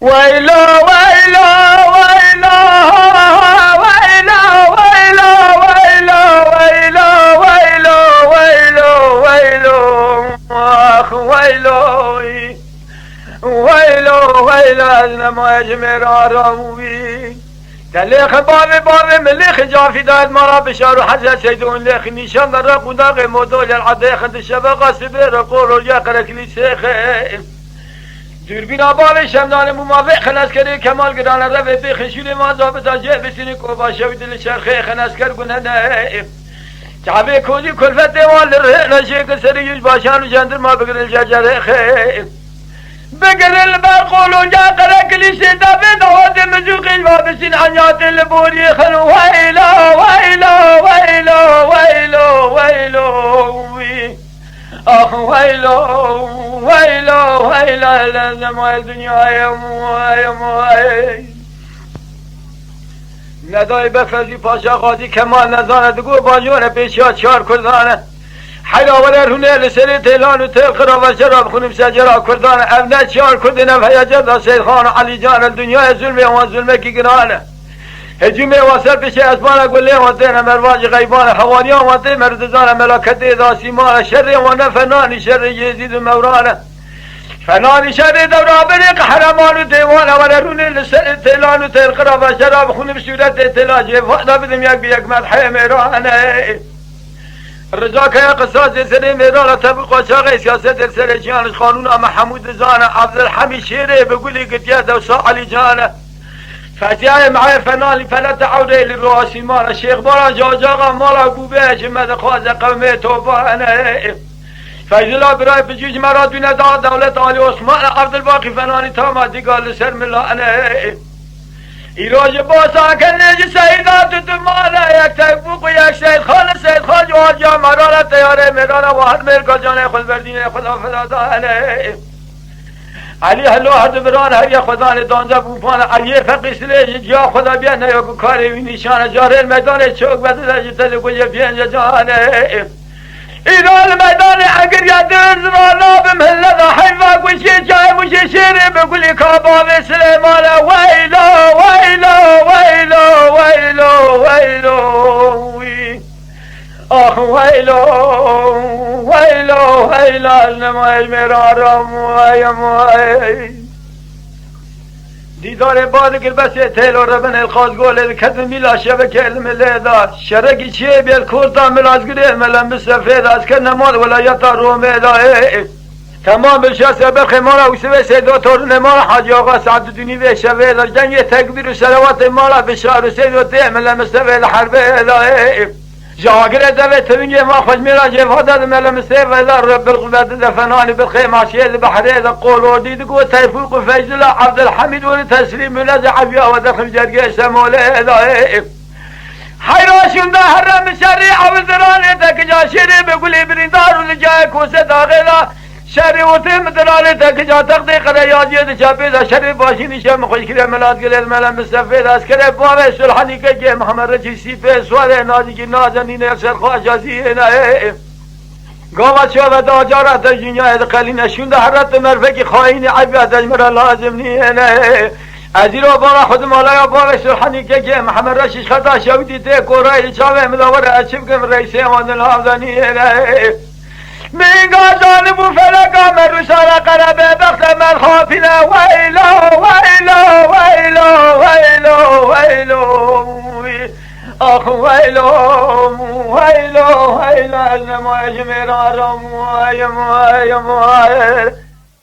ويلو ويلو ويلو ويلو ويلو ويلو ويلو ويلو ويلو ويلو اخ ويلو ويلو ويلو انا ما اجمر آراموی تلیخ باب ملیخ جافی داد مرا بشار و حضرت سیدون لیخ نیشان در قداغ مدول العدیخ انت شبقا سبیر قول و یقر کلیسیخ دوربین آبال شمدان موافق خنسکری کمال گران روی بی خشوری ما زابطا جه بسینی کوبا شوی دل شرخی خنسکر گنه نه جعبه کوزی کلفت دیوان لره نشه کسری یوش باشان و جندر ما بگرل جرجره خی بگرل برقول و جاقر کلیسی دفت آواد مزوقی و بسین عنیات لبوری خلو ویلو ویلو ویلو ویلو ویلو آخ ویلو ویلو ویلو لازمای دنیای موی ندای بفرزی پاشا قاضی کمال نزانه دگو باجوانه پیشیا چار کردانه حیراوله رونه لسری تیلان و تیل خراب و شراب خونیم سجرا کردانه ابنه چار کردنه و یجد سید خان و علی جان الدنیای ظلمه و ظلمه کی گرانه هجومه واسر پیش اسبانه گله و دینه مرواج غیبانه حوالیان و دین مردزانه ملاکته داسیمانه شر و نفنانی شر یزید و مورانه فنانی شر دورا بریق حرمان و دیوانه و رونه لسر تیلان و تیل خراب و شراب خونیم صورت تیلاجه فادا بدم یک بیک مدحه میرانه رجا که قصاص سر میران طبق و شاقه سیاست سر جانش قانون محمود زانه عبدالحمید شیره بگولی قدیت و سا علی جانه فتیه معای فنالی فلت عوده للرواسی مالا شیخ بارا جاجاقا مالا بوبه جمد خواز قومه توبانه فیضلا برای بجوج مرا دونه دولت آلی عثمان عبدالباقی فنانی تاما دیگال سر ملانه ایراج باسا کنج سیدات دمالا یک تکبوق و یک سید خان جواد مرارا تیاره میرانا و هر مرکا جانه خود بردین خدا فدادانه علی هلو هر دبران هر یک خدان دانجا بوپان علی فقیس لیج جا خدا بیان نیاکو کاری وی نشانه جاره میدان چوک بده جتل کجا بیان جانه ایران میدان اگر یادر زرانا بمهلد حیفا کشی جای مشی شیره بگولی کاباب سلیمان ویلو ویلو ویلو ویلو ویلو آخ ویلو ویلو ویلو نمای مرارم ویم دیدار باد گربسه تیل و ربن الخاز گوله کدم میلا شبکه علم لیدار شرکی چیه بیل کورتا ملازگره ملم بسفید از که نماد ولایتا رومه داره تمام بلشاس برخی مالا وسوه سیدو تورن مالا حاجی آقا سعددونی و شوید جنگ تکبیر و سلوات مالا بشار و سیدو ته ملم سفید حربه داره جاگر دوه تونگی ما خوش میرا جفادت ملم سیف ایدار رب القوت دفنانی بالخیم عشید بحره دا قول و دیدگو تیفوق و فیجلا عبدالحمید و تسلیم ملز عبیا و دخل جرگه سموله ادائه حیراشون دا حرم شری عبدالرانه تکجا شری بگولی بریندار و لجای کوسه داغلا شری و تیم درانه تکجا تقدی قریاجی دا چاپی دا شری باشی نیشه مخوش کره ملاد گلید ملم سفید از کره بابه سلحانی که محمد رجی سیفه سوال نازی کی نازنین اکسر خواشازی نه گاوت شو و داجارت دنیا قلی نشون ده حرت مرفقی خواهین عبیت اجمر لازم نیه نه از این رو بارا خود مالای بابه سلحانی که محمد رشیش خطا شویدی ته کورای چاوه مداور اچیب کم رئیسه آمدن حافظانیه نه مینگا جانبو فلکا من رسال قربه بخت من خافنه ویلو ویلو ویلو ویلو ویلو آخ ویلو ویلو ویلو از نمای جمیران رو موی موی موی